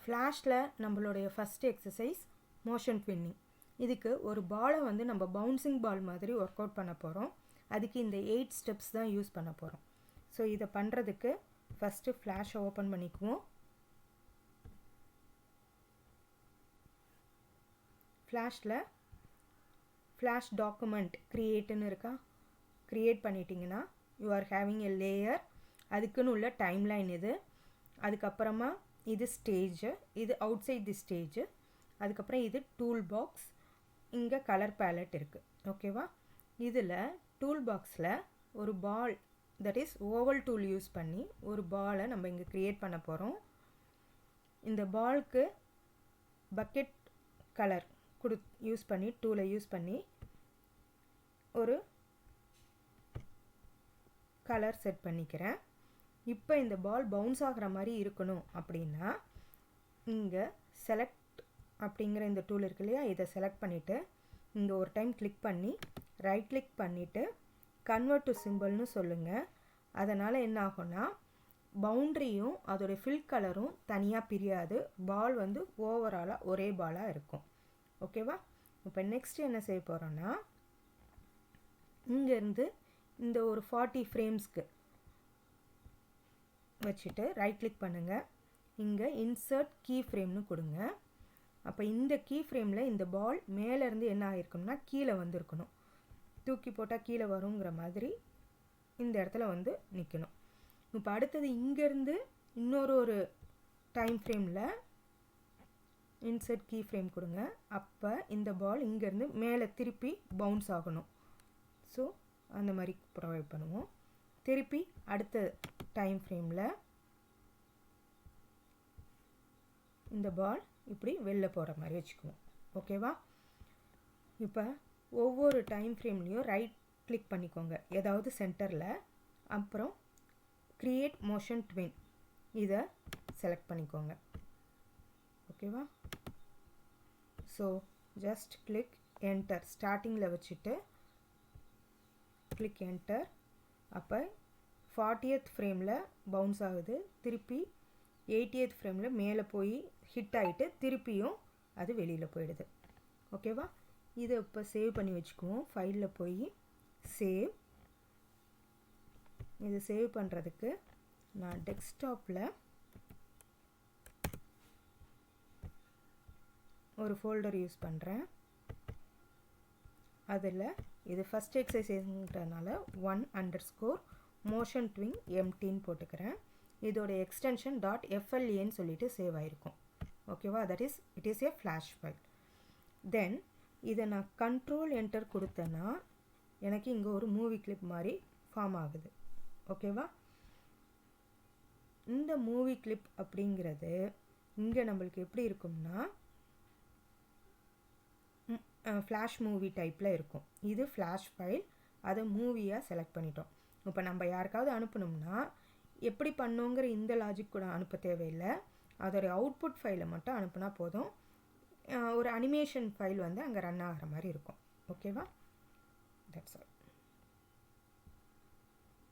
ஃப்ளாஷில் நம்மளுடைய first exercise motion twinning. இதுக்கு ஒரு பாலை வந்து நம்ம பவுன்சிங் பால் மாதிரி ஒர்க் அவுட் பண்ண போகிறோம். அதுக்கு இந்த 8 ஸ்டெப்ஸ் தான் யூஸ் பண்ண போகிறோம். ஸோ இதை பண்ணுறதுக்கு ஃபஸ்ட்டு ஃப்ளாஷை ஓப்பன் பண்ணிக்குவோம். ஃப்ளாஷில் ஃப்ளாஷ் டாக்குமெண்ட் க்ரியேட்டுன்னு இருக்கா, க்ரியேட் பண்ணிட்டீங்கன்னா you are having a layer. அதுக்குன்னு உள்ள டைம்லைன் இது. அதுக்கப்புறமா இது ஸ்டேஜு, இது அவுட் சைட் தி ஸ்டேஜு. அதுக்கப்புறம் இது டூல் பாக்ஸ், இங்கே கலர் பேலட் இருக்குது. ஓகேவா? இதில் டூல் பாக்ஸில் ஒரு ball, that is oval tool use பண்ணி ஒரு பாலை நம்ம இங்கே க்ரியேட் பண்ண போகிறோம். இந்த பால்க்கு பக்கெட் கலர் யூஸ் பண்ணி, டூலை யூஸ் பண்ணி ஒரு கலர் செட் பண்ணிக்கிறேன். இப்போ இந்த பால் பவுன்ஸ் ஆகிற மாதிரி இருக்கணும் அப்படின்னா இங்கே செலக்ட் அப்படிங்கிற இந்த டூல் இருக்கு இல்லையா, இதை செலக்ட் பண்ணிவிட்டு இங்கே ஒரு டைம் கிளிக் பண்ணி ரைட் கிளிக் பண்ணிவிட்டு கன்வெர்ட் டு சிம்பிள்னு சொல்லுங்கள். அதனால் என்ன ஆகும்னா பவுண்ட்ரியும் அதோடைய ஃபில் கலரும் தனியாக பிரியாது, பால் வந்து ஓவராலாக ஒரே பாலாக இருக்கும். ஓகேவா? இப்போ நெக்ஸ்ட் என்ன செய்ய போகிறோன்னா இங்கேருந்து இந்த ஒரு 40 ஃப்ரேம்ஸ்க்கு வச்சுட்டு ரைட் கிளிக் பண்ணுங்கள். இங்கே இன்சர்ட் கீ ஃப்ரேம்னு கொடுங்க. அப்போ இந்த கீ ஃப்ரேமில் இந்த பால் மேலேருந்து என்ன ஆகிருக்கணும்னா கீழே வந்துருக்கணும். தூக்கி போட்டால் கீழே வருங்கிற மாதிரி இந்த இடத்துல வந்து நிற்கணும். இப்போ அடுத்தது இங்கேருந்து இன்னொரு டைம் ஃப்ரேமில் இன்சர்ட் கீ ஃப்ரேம் கொடுங்க. அப்போ இந்த பால் இங்கேருந்து மேலே திருப்பி பவுன்ஸ் ஆகணும். ஸோ அந்த மாதிரி ப்ரொவைட் பண்ணுவோம். திருப்பி அடுத்த டைம் ஃப்ரேமில் இந்த பால் இப்படி வெளில போகிற மாதிரி வச்சுக்குவோம். ஓகேவா? இப்போ ஒவ்வொரு டைம் ஃப்ரேம்லேயும் ரைட் கிளிக் பண்ணிக்கோங்க ஏதாவது சென்டரில். அப்புறம் க்ரியேட் மோஷன் ட்வின் இதை செலக்ட் பண்ணிக்கோங்க. ஓகேவா? ஸோ ஜஸ்ட் கிளிக் என்டர், ஸ்டார்டிங்கில் வச்சுட்டு கிளிக் என்டர். அப்போ 40th ஃப்ரேமில் பவுன்ஸ் ஆகுது, திருப்பி 80th ஃப்ரேமில் மேலே போய் ஹிட் ஆகிட்டு திருப்பியும் அது வெளியில் போயிடுது. ஓகேவா? இதை இப்போ சேவ் பண்ணி வச்சுக்குவோம். ஃபைலில் போய் சேவ். இது சேவ் பண்ணுறதுக்கு நான் டெஸ்க்டாப்பில் ஒரு ஃபோல்டர் யூஸ் பண்ணுறேன். அதில் இது ஃபஸ்ட் எக்ஸசைஸ்ங்கிறதுனால 1_ motion_twin emptyன்னு போட்டுக்கிறேன். இதோட எக்ஸ்டென்ஷன் .flaன்னு சொல்லிட்டு சேவ் ஆகிருக்கும். ஓகேவா? That is it is a flash file. Then இதை நான் கண்ட்ரோல் என்டர் கொடுத்தேன்னா எனக்கு இங்கே ஒரு மூவி கிளிப் மாதிரி ஃபார்ம் ஆகுது. ஓகேவா? இந்த மூவி கிளிப் அப்படிங்கிறது இங்கே நம்மளுக்கு எப்படி இருக்கும்னா ஃப்ளாஷ் மூவி டைப்பில் இருக்கும். இது ஃப்ளாஷ் ஃபைல், அதை மூவியாக செலக்ட் பண்ணிட்டோம். இப்போ நம்ம யாருக்காவது அனுப்பணும்னா எப்படி பண்ணுங்கிற இந்த லாஜிக் கூட அனுப்ப தேவையில்லை. அதோடைய அவுட்புட் ஃபைலை மட்டும் அனுப்புனா போதும். ஒரு அனிமேஷன் ஃபைல் வந்து அங்கே ரன் ஆகிற மாதிரி இருக்கும். ஓகேவா? That's all.